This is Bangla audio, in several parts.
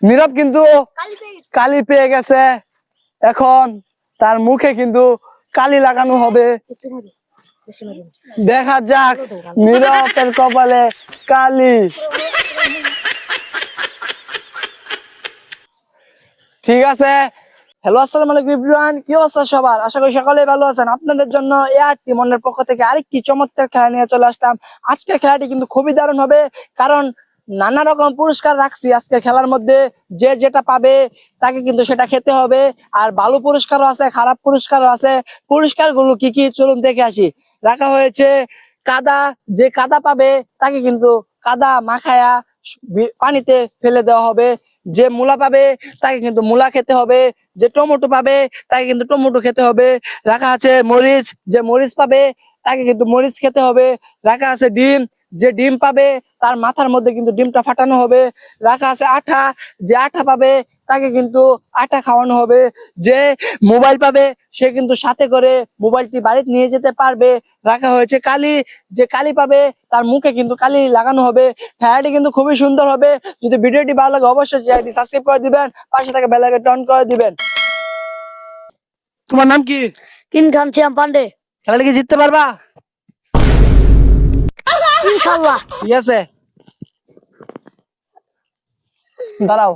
নীরব কিন্তু কালি পেয়ে গেছে। এখন তার মুখে কিন্তু কালি লাগানো হবে। দেখা যাক নীরবের কপালে কালি। ঠিক আছে। হ্যালো, আসসালামু আলাইকুম এভরিওয়ান, কি অবস্থা সবার? আশা করি সকলেই ভালো আছেন। আপনাদের জন্য এআরটি মনের পক্ষ থেকে আরেকটি চমৎকার খেলা নিয়ে চলে আসলাম। আজকের খেলাটি কিন্তু খুবই দারুণ হবে, কারণ নানা রকম পুরস্কার রাখছি আজকের খেলার মধ্যে। যে যেটা পাবে তাকে কিন্তু সেটা খেতে হবে। আর ভালো পুরস্কারও আছে, খারাপ পুরস্কারও আছে। পুরস্কারগুলো কি কি চলুন দেখে আসি। রাখা হয়েছে কাদা, যে কাদা পাবে তাকে কিন্তু কাদা মাখায়া পানিতে ফেলে দেওয়া হবে। যে মূলা পাবে তাকে কিন্তু মূলা খেতে হবে। যে টমেটো পাবে তাকে কিন্তু টমেটো খেতে হবে। রাখা আছে মরিচ, যে মরিচ পাবে তাকে কিন্তু মরিচ খেতে হবে। রাখা আছে ডিম, যে ডিম পাবে তার মাথার মধ্যে কিন্তু ডিমটা ফাটানো হবে। রাখা আছে আঠা, যে আঠা পাবে তাকে কিন্তু আঠা খাওয়ানো হবে। যে মোবাইল পাবে সে কিন্তু সাথে করে মোবাইলটি বাড়িতে নিয়ে যেতে পারবে। রাখা হয়েছে কালি, যে কালি পাবে তার মুখে কিন্তু কালি লাগানো হবে। খেলাটি কিন্তু খুবই সুন্দর হবে। যদি ভিডিওটি ভালো লাগে অবশ্যই চ্যানেলটি সাবস্ক্রাইব করে দিবেন, পাশে থাকা বেল আইকনটি অন করে দিবেন। তোমার নাম কি? কিন খান শ্যাম পান্ডে। খেলাটি কি জিততে পারবা? ইনশাল্লাহ। ঠিক আছে, দাঁড়াও।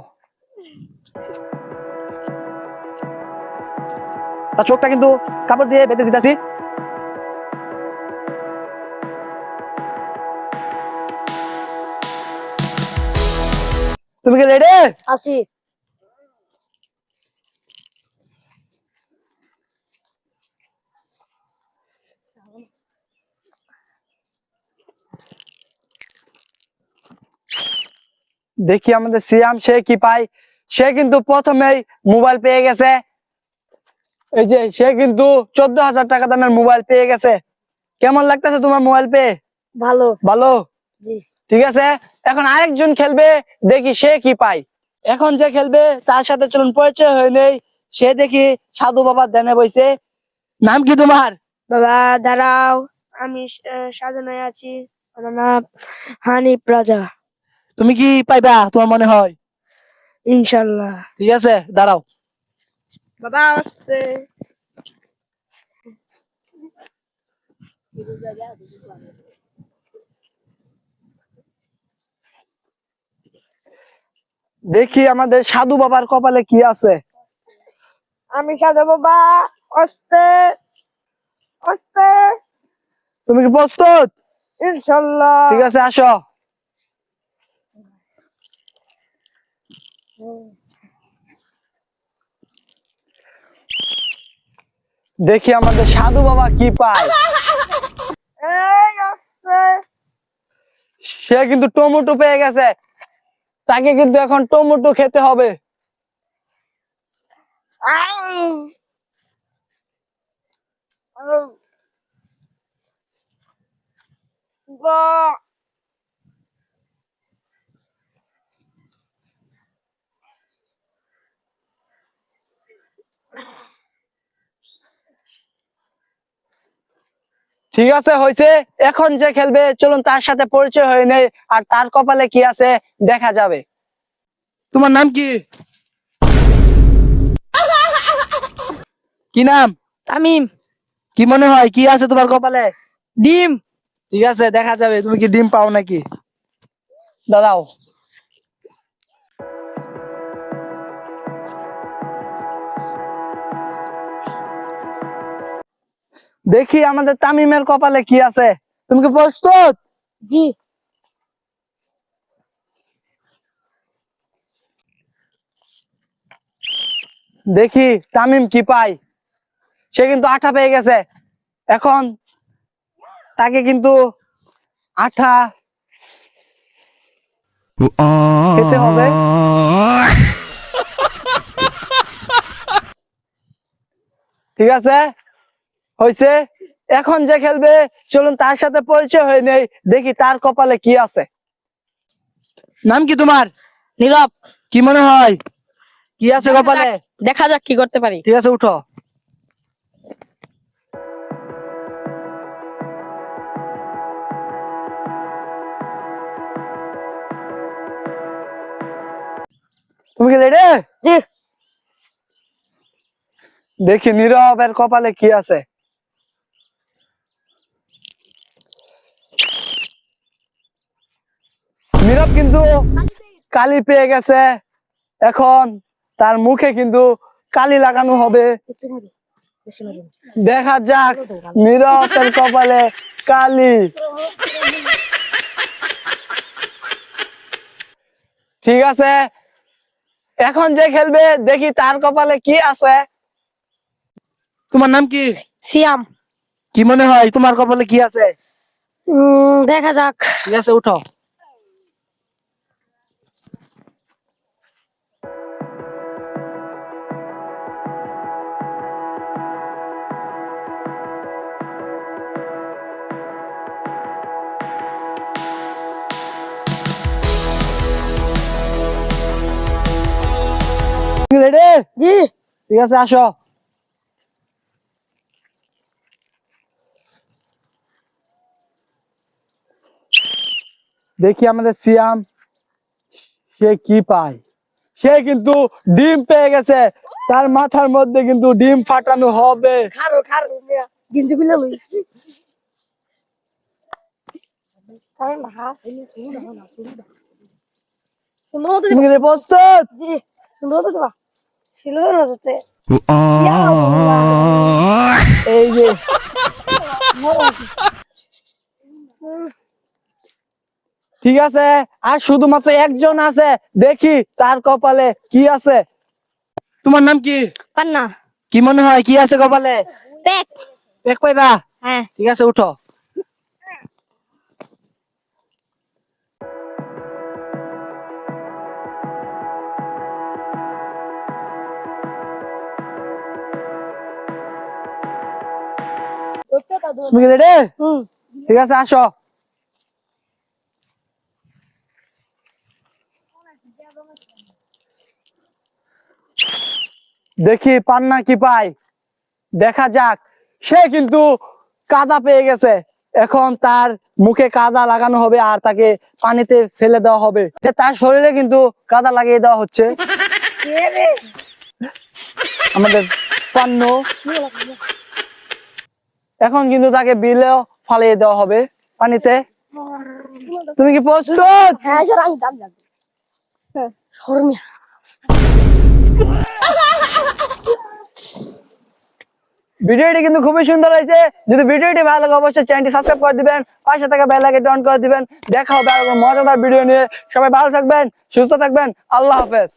তার চোখটা কিন্তু কাপড় দিয়ে বেঁধে দিতেছি। তুমি কি রেডি? আসি। দেখি আমাদের সিয়াম সে কি পায়। সে কিন্তু প্রথমেই মোবাইল পেয়ে গেছে। এই যে সে কিন্তু 14,000 টাকা দামের মোবাইল পেয়ে গেছে। কেমন লাগতেছে তোমার মোবাইল পেয়ে? ভালো। ভালো। জি। ঠিক আছে, এখন আরেকজন খেলবে, দেখি সে কি পায়। এখন যে খেলবে তার সাথে চলুন পরিচয় হয়ে নেই। সে দেখি সাধু বাবার ধ্যানে বইছে। নাম কি তোমার? বাবা দাঁড়াও, আমি সাজানায় আছি। আমার নাম হানিফ রাজা। তুমি কি পাইবা তোমার মনে হয়? ইনশাল্লাহ। ঠিক আছে, দাঁড়াও। বাবা আসতে। দেখি আমাদের সাধু বাবার কপালে কি আছে। আমি সাজা বাবা আসতে আসতে। তুমি কি প্রস্তুত? ইনশাল্লাহ। ঠিক আছে, আসো। দেখি আমাদের সাধু বাবা কি পায়। এই আসতে। সে কিন্তু টমেটো পেয়ে গেছে। তাকে কিন্তু এখন টমেটো খেতে হবে। আউ। আউ। গো। ঠিক আছে, হয়েছে। এখন যে খেলবে চলুন তার সাথে পরিচয় হয়ে নেই, আর তার কপালে কি আছে দেখা যাবে। তোমার নাম কি? কি নাম? তামিম। কি মনে হয় কি আছে তোমার কপালে? ডিম। ঠিক আছে, দেখা যাবে তুমি কি ডিম পাও নাকি। দাঁড়াও। দেখি আমাদের তামিমের কপালে কি আছে। তুমি কি প্রস্তুত? জি। দেখি তামিম কি পায়। সে কিন্তু আঠা পেয়ে গেছে। এখন তাকে কিন্তু আঠা খেতে হবে। ঠিক আছে, হয়েছে। এখন যে খেলবে চলুন তার সাথে পরিচয় হয়ে নেই, দেখি তার কপালে কি আছে। নাম কি তোমার? নীরব। কি মনে হয় কি আছে কপালে? দেখা যাক কি করতে পারি। ঠিক আছে, উঠো। তুমি কি রেডি? জি। দেখি নীরবের কপালে কি আছে। নীরব কিন্তু কালি পেয়ে গেছে। এখন তার মুখে কিন্তু কালি লাগানো হবে। দেখা যাক নীরবের কপালে কালি। ঠিক আছে, এখন যে খেলবে দেখি তার কপালে কি আছে। তোমার নাম কি? সিয়াম। কি মনে হয় তোমার কপালে কি আছে? দেখা যাক। ঠিক আছে, উঠো। রেডি? জি। ঠিক আছে, আসো। দেখি আমাদের সিয়াম সে কি পায়। সে কিন্তু ডিম পেয়ে গেছে। তার মাথার মধ্যে কিন্তু ডিম ফাটানো হবে। খারো খারো গিঞ্জি বিলে লই। কারণ হাস সুন্দর তুমি কি প্রস্তুত? জি সুন্দর তো দেবা ছিল না যাচ্ছে এই যে ঠিক আছে, আর শুধুমাত্র একজন আছে। দেখি তার কপালে কি আছে। তোমার নাম কি? পান্না। কি মনে হয় কি আছে কপালে? পেক। পেক পাইবা? হ্যাঁ। ঠিক আছে, উঠো। তুমি কি রেডি? ঠিক আছে, আসো। দেখি পান্না কি পায়। দেখা যাক। সে কিন্তু কাদা পেয়ে গেছে। এখন তার মুখে কাদা লাগানো হবে আর তাকে পানিতে ফেলে দেওয়া হবে। তার শরীরে কিন্তু কাদা লাগিয়ে দেওয়া হচ্ছে। আমাদের পান্ন এখন কিন্তু তাকে বিলেও ফালিয়ে দেওয়া হবে পানিতে। তুমি কি প্রস্তুত? হ্যাঁ স্যার আমি দাম যাবো শর্মিয়া। ভিডিওটি কিন্তু খুবই সুন্দর হয়েছে। যদি ভিডিওটি ভালো লাগে অবশ্যই চ্যানেলটি সাবস্ক্রাইব করে দিবেন, পাশে থাকা বেল আইকনটি অন করে দিবেন। দেখা হবে আরো মজাদার ভিডিও নিয়ে। সবাই ভালো থাকবেন, সুস্থ থাকবেন। আল্লাহ হাফেজ।